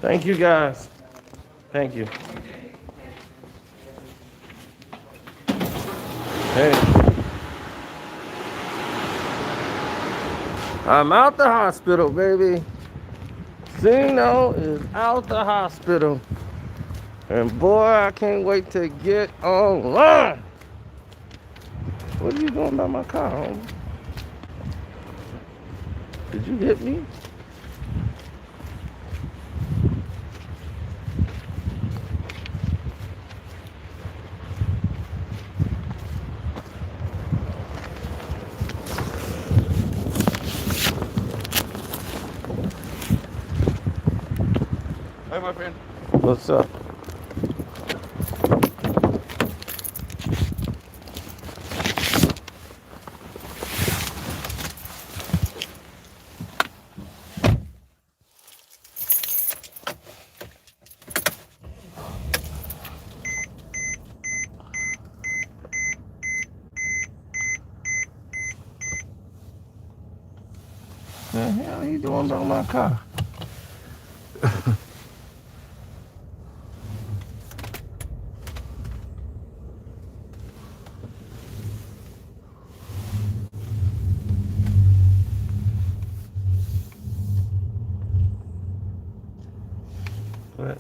Thank you, guys. Thank you. Hey, I'm out the hospital, baby. Zeno is out the hospital. And boy, I can't wait to get online. What are you doing about my car, homie? Did you hit me? Hi, my friend. What's up? What the hell are you doing about my car? What?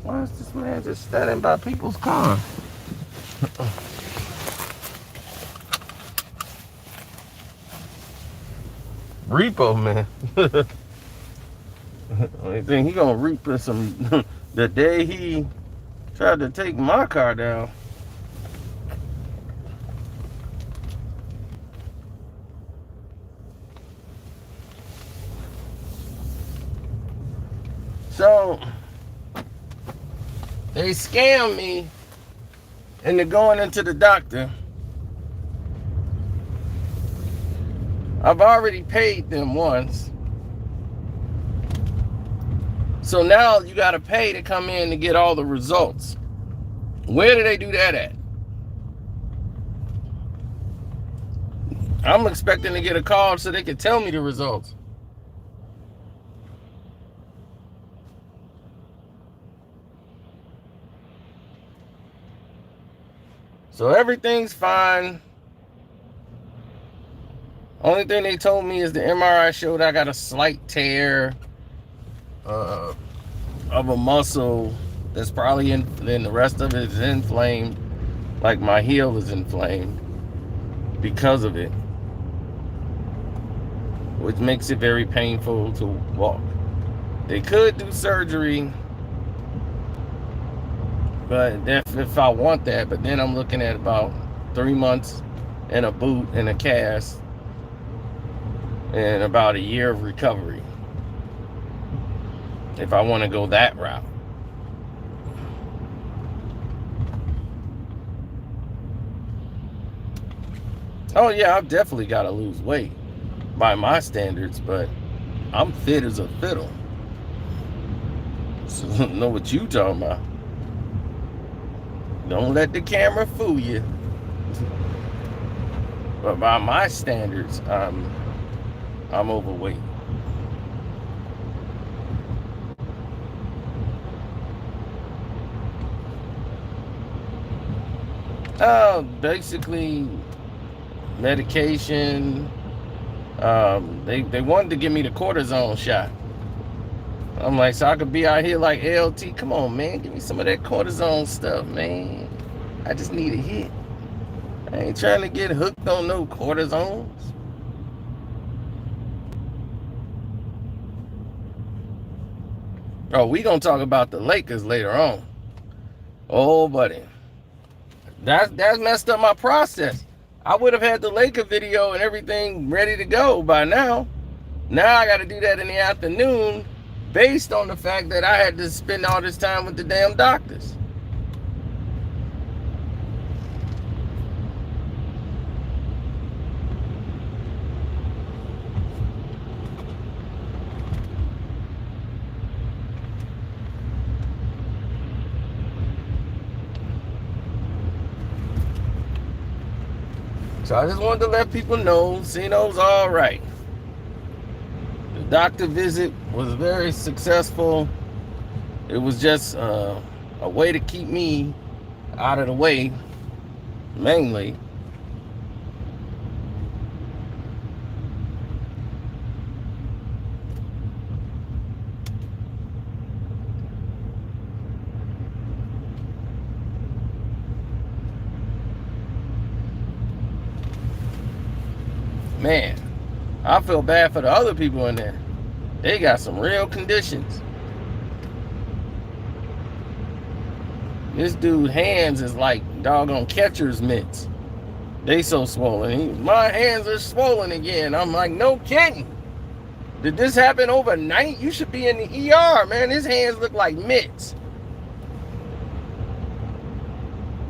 Why is this man just standing by people's car? Repo man. Only thing he gonna reap is some the day he tried to take my car down. So they scammed me into going into the doctor. I've already paid them once. So now you got to pay to come in to get all the results. Where do they do that at? I'm expecting to get a call so they can tell me the results. So everything's fine. Only thing they told me is the MRI showed I got a slight tear of a muscle that's probably in, then the rest of it is inflamed, like my heel is inflamed because of it, which makes it very painful to walk. They could do surgery, but if I want that, but then I'm looking at about 3 months in a boot and a cast and about a year of recovery if I want to go that route. Oh yeah, I've definitely got to lose weight by my standards, but I'm fit as a fiddle. So I don't know what you talking about. Don't let the camera fool you. But by my standards, I'm overweight. Basically medication. They wanted to give me the cortisone shot. I'm like, so I could be out here like LT. Come on, man, give me some of that cortisone stuff, man. I just need a hit. I ain't trying to get hooked on no cortisones. Oh, we gonna talk about the Lakers later on. Oh, buddy. That's messed up my process. I would have had the Laker video and everything ready to go by now. Now I got to do that in the afternoon based on the fact that I had to spend all this time with the damn doctors. So I just wanted to let people know Ceno's all right. The doctor visit was very successful. It was just a way to keep me out of the way, mainly. Man, I feel bad for the other people in there. They got some real conditions. This dude's hands is like doggone catcher's mitts. They so swollen. My hands are swollen again. I'm like, no kidding. Did this happen overnight? You should be in the ER, man. His hands look like mitts.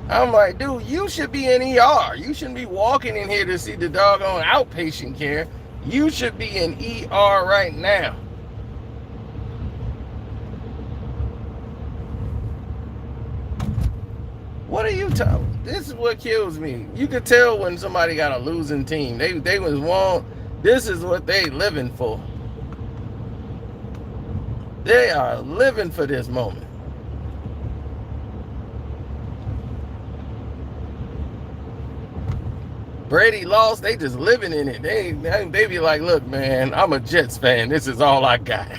I'm like, dude, you should be in ER. You shouldn't be walking in here to see the doggone outpatient care. You should be in ER right now. What are you talking? This is what kills me. You could tell when somebody got a losing team. They was want. This is what they living for. They are living for this moment. Brady lost, they just living in it. They be like, look, man, I'm a Jets fan. This is all I got.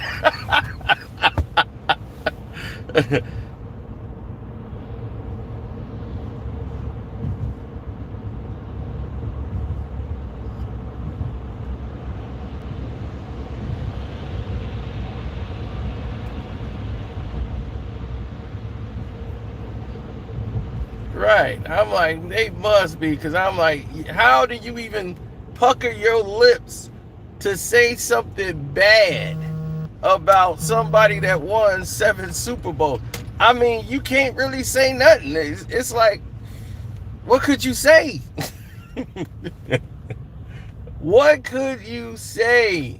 Right. I'm like, they must be, because I'm like, how do you even pucker your lips to say something bad about somebody that won 7 Super Bowls? I mean, you can't really say nothing. It's like, what could you say? What could you say?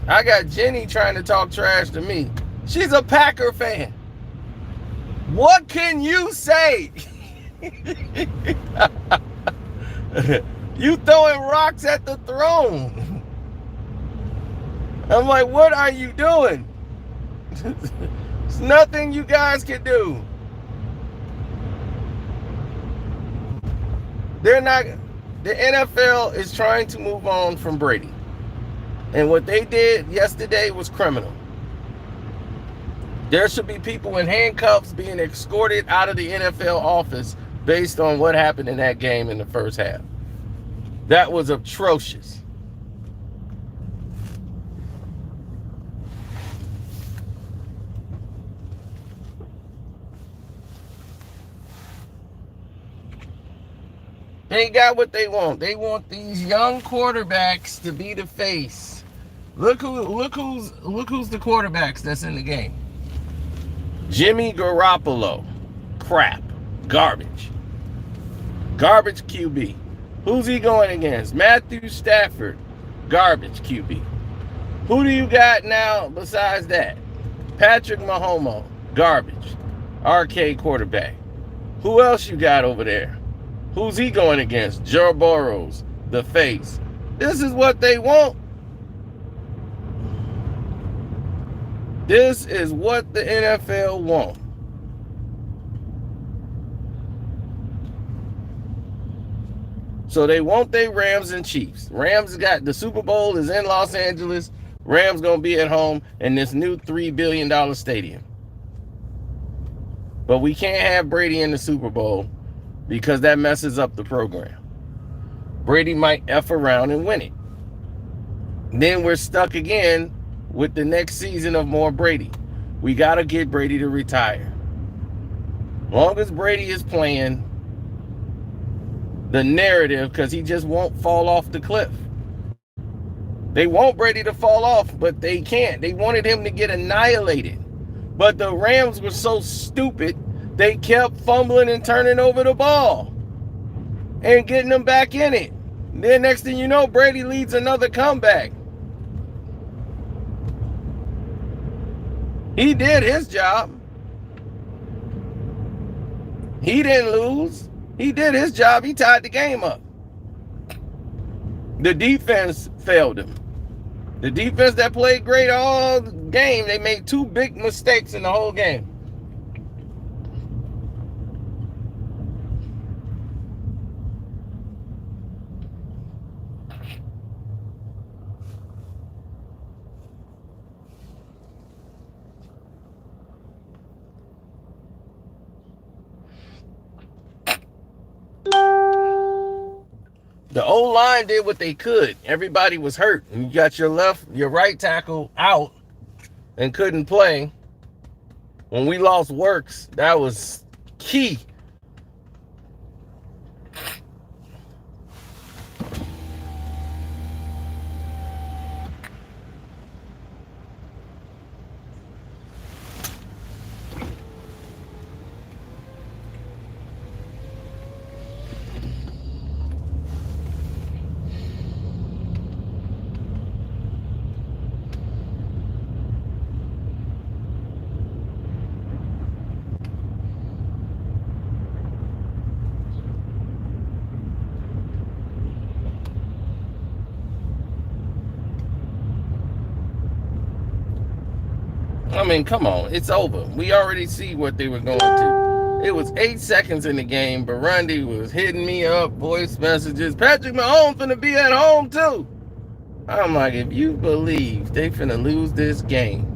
I got Jenny trying to talk trash to me. She's a Packer fan. What can you say? You throwing rocks at the throne. I'm like, what are you doing? There's nothing you guys can do. They're not. The NFL is trying to move on from Brady. And what they did yesterday was criminal. There should be people in handcuffs being escorted out of the NFL office based on what happened in that game in the first half. That was atrocious. They got what they want. They want these young quarterbacks to be the face. Look who's the quarterbacks that's in the game. Jimmy Garoppolo, crap, garbage QB. Who's he going against? Matthew Stafford, garbage QB. Who do you got now besides that? Patrick Mahomes, garbage, RK quarterback. Who else you got over there? Who's he going against? Joe Burrows, the face. This is what they want. This is what the NFL wants. So they want their Rams and Chiefs. Rams got the Super Bowl is in Los Angeles. Rams going to be at home in this new $3 billion stadium. But we can't have Brady in the Super Bowl because that messes up the program. Brady might F around and win it. Then we're stuck again with the next season of more Brady. We got to get Brady to retire. Long as Brady is playing the narrative, because he just won't fall off the cliff. They want Brady to fall off, but they can't. They wanted him to get annihilated. But the Rams were so stupid, they kept fumbling and turning over the ball and getting them back in it. Then next thing you know, Brady leads another comeback. He did his job. He didn't lose. He did his job. He tied the game up. The defense failed him. The defense that played great all game, they made 2 big mistakes in the whole game. The O-line did what they could. Everybody was hurt. And you got your right tackle out and couldn't play. When we lost Works, that was key. I mean, come on. It's over. We already see what they were going to. It was 8 seconds in the game. Burundi was hitting me up, voice messages. Patrick Mahomes finna be at home, too. I'm like, if you believe they finna lose this game,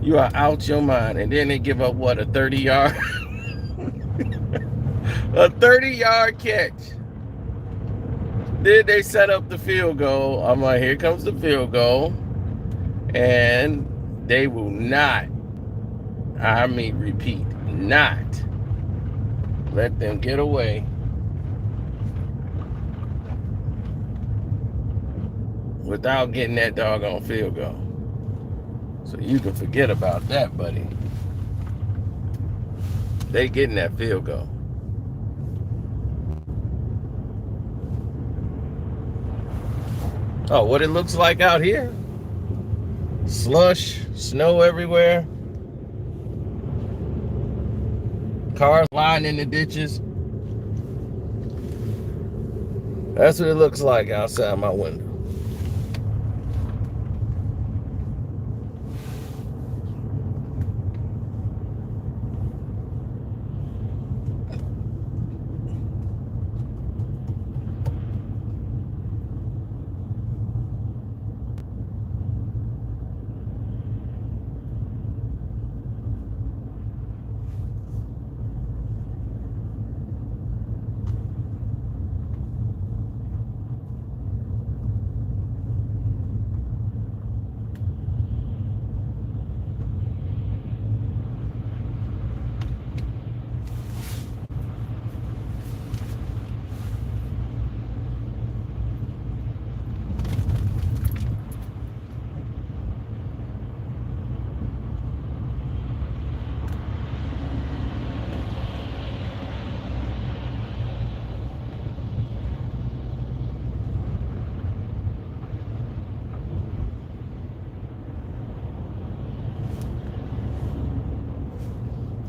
you are out your mind. And then they give up, what, a 30-yard? A 30-yard catch. Then they set up the field goal. I'm like, here comes the field goal. And they will not, I mean, repeat, not let them get away without getting that doggone field goal. So you can forget about that, buddy. They getting that field goal. Oh, what it looks like out here? Slush, snow everywhere. Cars lying in the ditches. That's what it looks like outside my window.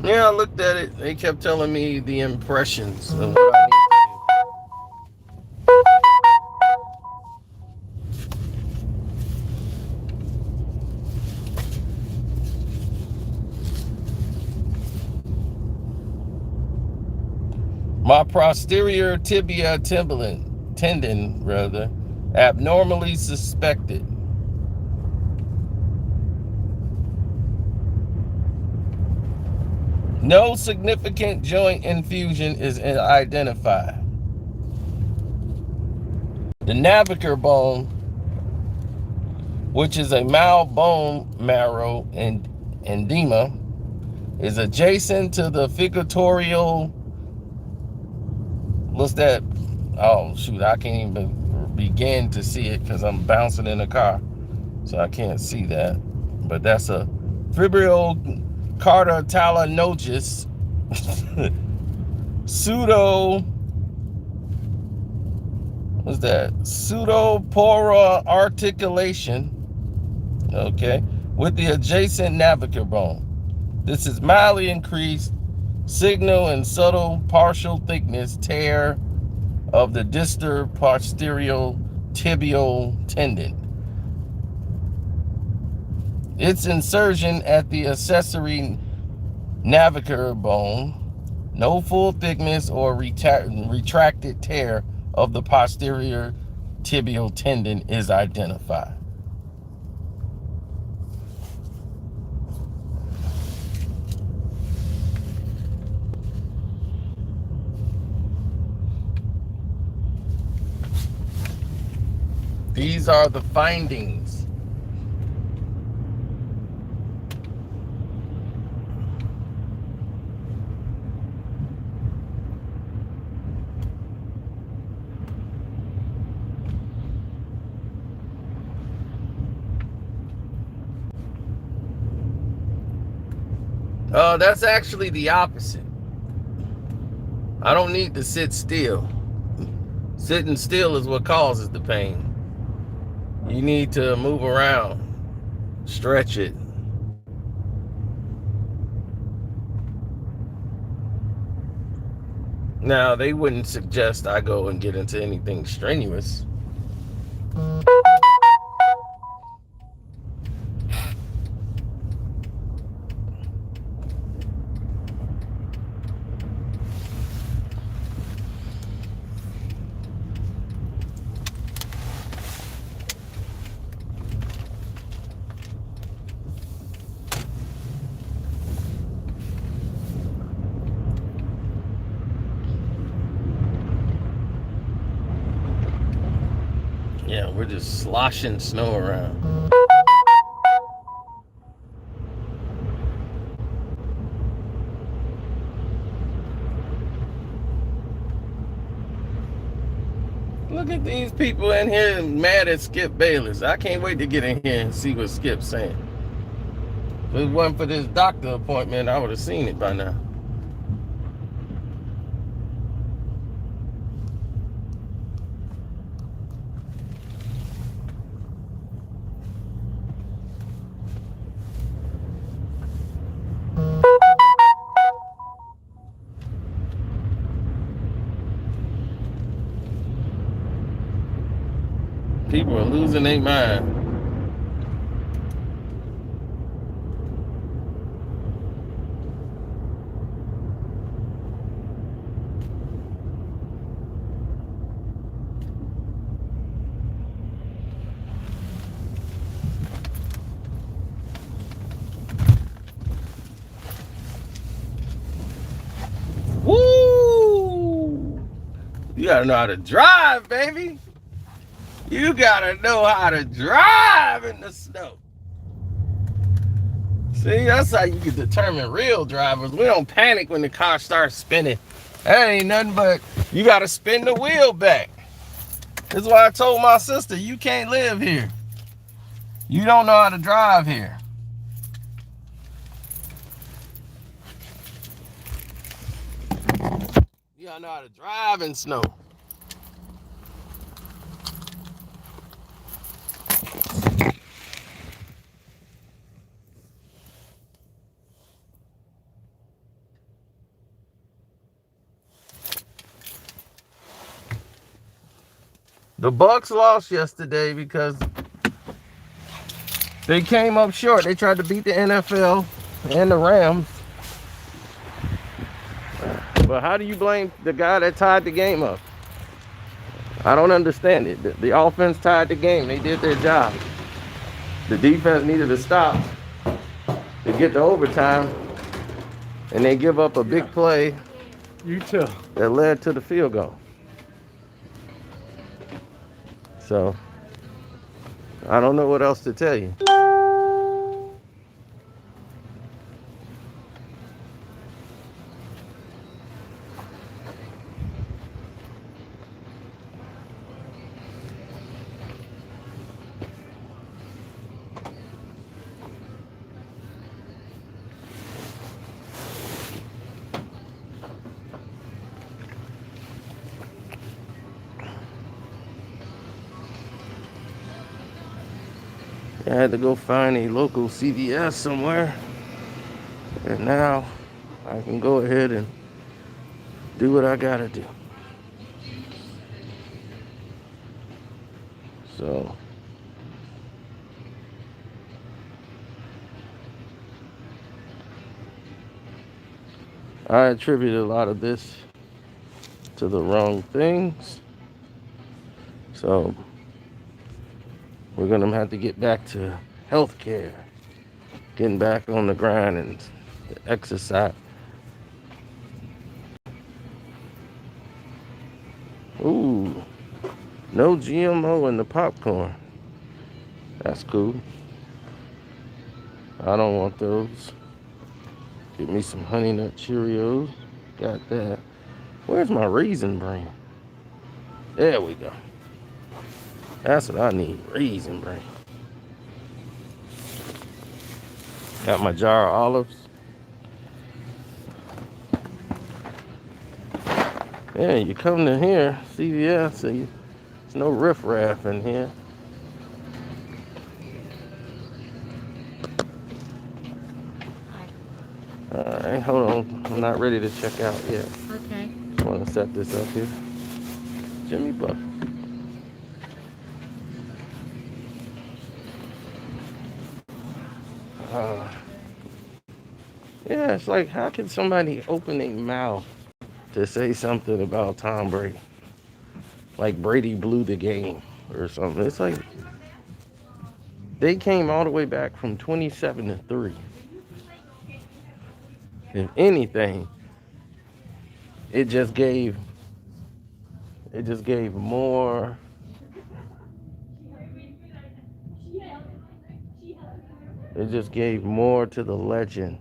Yeah, I looked at it. They kept telling me the impressions of what I need to do. My posterior tibia tendon, abnormally suspected. No significant joint infusion is identified. The navicular bone, which is a mild bone marrow and edema, is adjacent to the ficatorial. What's that? Oh, shoot, I can't even begin to see it because I'm bouncing in the car. So I can't see that. But that's a fibrio cardiotalonosis pseudopora articulation, okay, with the adjacent navicular bone. This is mildly increased signal and subtle partial thickness tear of the distal posterior tibial tendon. Its insertion at the accessory navicular bone. No full thickness or retracted tear of the posterior tibial tendon is identified. These are the findings. That's actually the opposite. I don't need to sit still. Sitting still is what causes the pain. You need to move around, stretch it. Now, they wouldn't suggest I go and get into anything strenuous. Yeah, we're just sloshing snow around. Look at these people in here mad at Skip Bayless. I can't wait to get in here and see what Skip's saying. If it wasn't for this doctor appointment, I would have seen it by now. People are losing their mind. Woo! You gotta know how to drive, baby. You gotta know how to drive in the snow. See, that's how you can determine real drivers. We don't panic when the car starts spinning. That ain't nothing but you gotta spin the wheel back. That's why I told my sister, you can't live here. You don't know how to drive here. You gotta know how to drive in snow. The Bucks lost yesterday because they came up short. They tried to beat the NFL and the Rams. But how do you blame the guy that tied the game up? I don't understand it. The offense tied the game. They did their job. The defense needed to stop to get to overtime, and they give up a big play that led to the field goal. So, I don't know what else to tell you. I had to go find a local CVS somewhere, and now I can go ahead and do what I gotta do. So I attribute a lot of this to the wrong things. So we're gonna have to get back to healthcare, getting back on the grind and the exercise. Ooh, no GMO in the popcorn. That's cool. I don't want those. Give me some Honey Nut Cheerios. Got that. Where's my Raisin Bran? There we go. That's what I need. Raisin Bran. Got my jar of olives. Yeah, you come to here, CVS, so there's no riffraff in here. Alright, hold on. I'm not ready to check out yet. Okay. Just want to set this up here. Jimmy Buff. Yeah, it's like, how can somebody open their mouth to say something about Tom Brady? Like Brady blew the game or something. It's like they came all the way back from 27-3. If anything, it just gave more. It just gave more to the legend.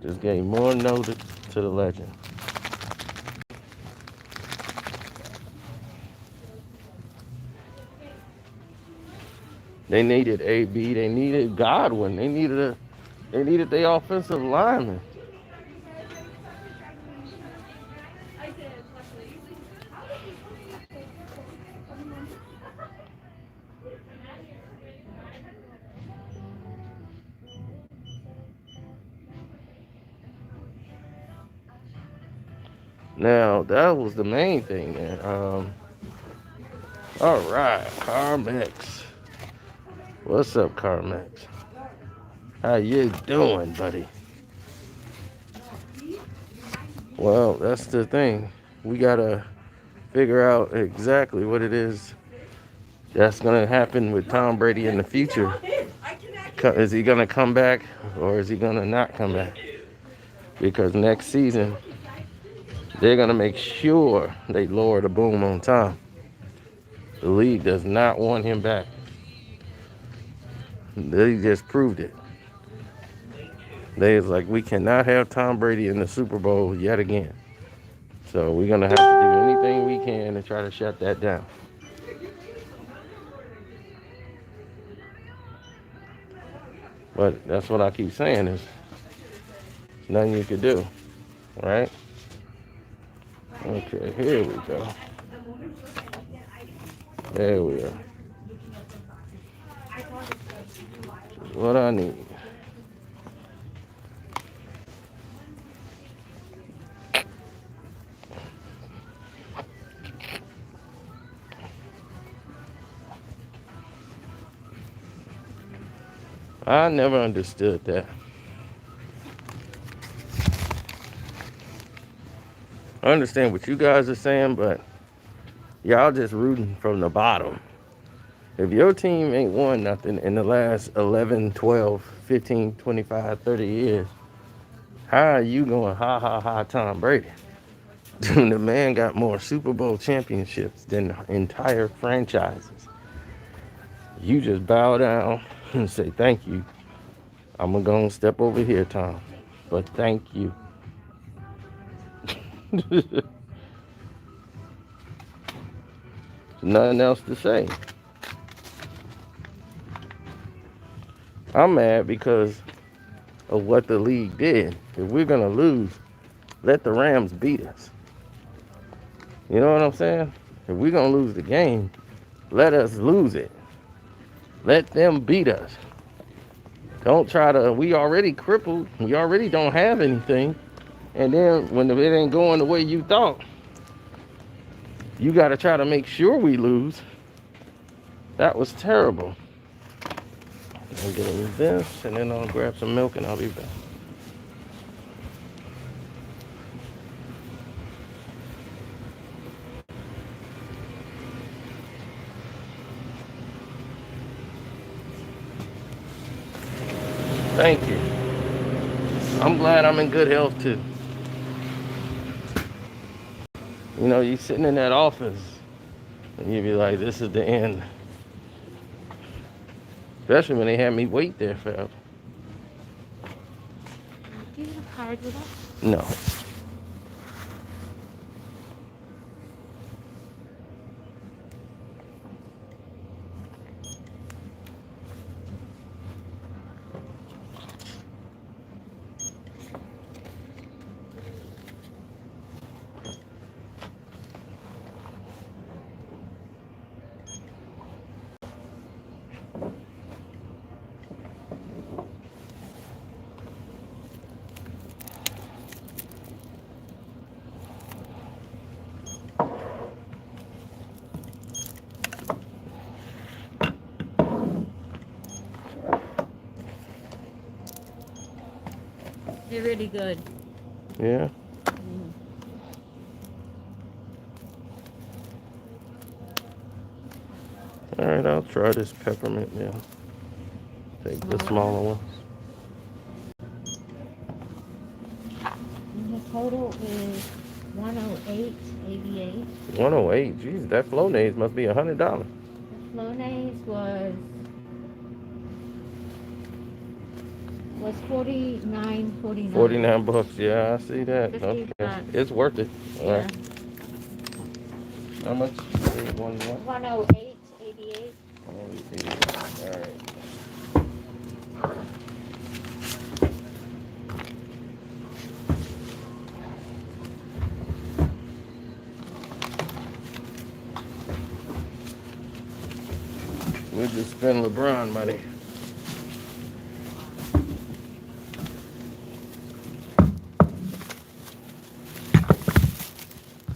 Just gave more notice to the legend. They needed AB. They needed Godwin. They needed their offensive lineman. Now that was the main thing there. All right, Carmex. What's up, Carmex? How you doing, buddy? Well, that's the thing. We gotta figure out exactly what it is that's gonna happen with Tom Brady in the future. Is he gonna come back or is he gonna not come back? Because next season they're gonna make sure they lower the boom on Tom. The league does not want him back. They just proved it. They was like, we cannot have Tom Brady in the Super Bowl yet again. So we're gonna have to do anything we can to try to shut that down. But that's what I keep saying is nothing you could do, right? Okay, here we go. There we are. What I need. I never understood that. I understand what you guys are saying, but y'all just rooting from the bottom. If your team ain't won nothing in the last 11, 12, 15, 25, 30 years, how are you going ha Tom Brady? The man got more Super Bowl championships than entire franchises. You just bow down and say thank you. I'm gonna go and step over here, Tom. But thank you. Nothing else to say. I'm mad because of what the league did. If we're gonna lose, let the Rams beat us. You know what I'm saying? If we're going to lose the game, let us lose it. Let them beat us. Don't try to, we already crippled. We already don't have anything. And then when it ain't going the way you thought, you got to try to make sure we lose. That was terrible. I'm getting this, and then I'll grab some milk and I'll be back. Thank you. I'm glad I'm in good health too. You know, you sitting in that office and you be like, this is the end. Especially when they had me wait there forever. Do you have a card with us? No. They're really good. Yeah. All right, I'll try this peppermint now. Take the smaller ones. And the total is $108.88. 108. Geez, that Flonase must be $100. The Flonase was $49.49. 49 bucks. Yeah, I see that. 50 Okay. bucks. It's worth it. All Yeah. right. How much? 108.88. All right. We'll just spend LeBron money.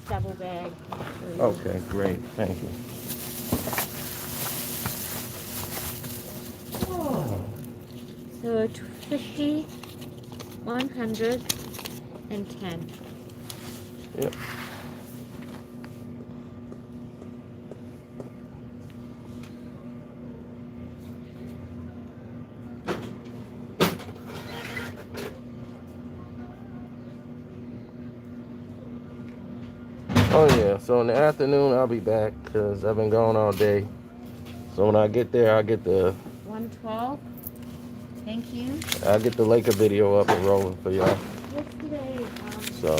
Double bag. Okay, great. Thank you. So 50, 110. Yep. Oh yeah, so in the afternoon I'll be back because I've been gone all day. So when I get there, I'll get the 112. Thank you. I'll get the Laker video up and rolling for y'all. Yesterday, So.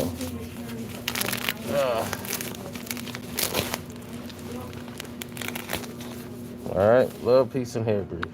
All right, love, peace, and hair grease.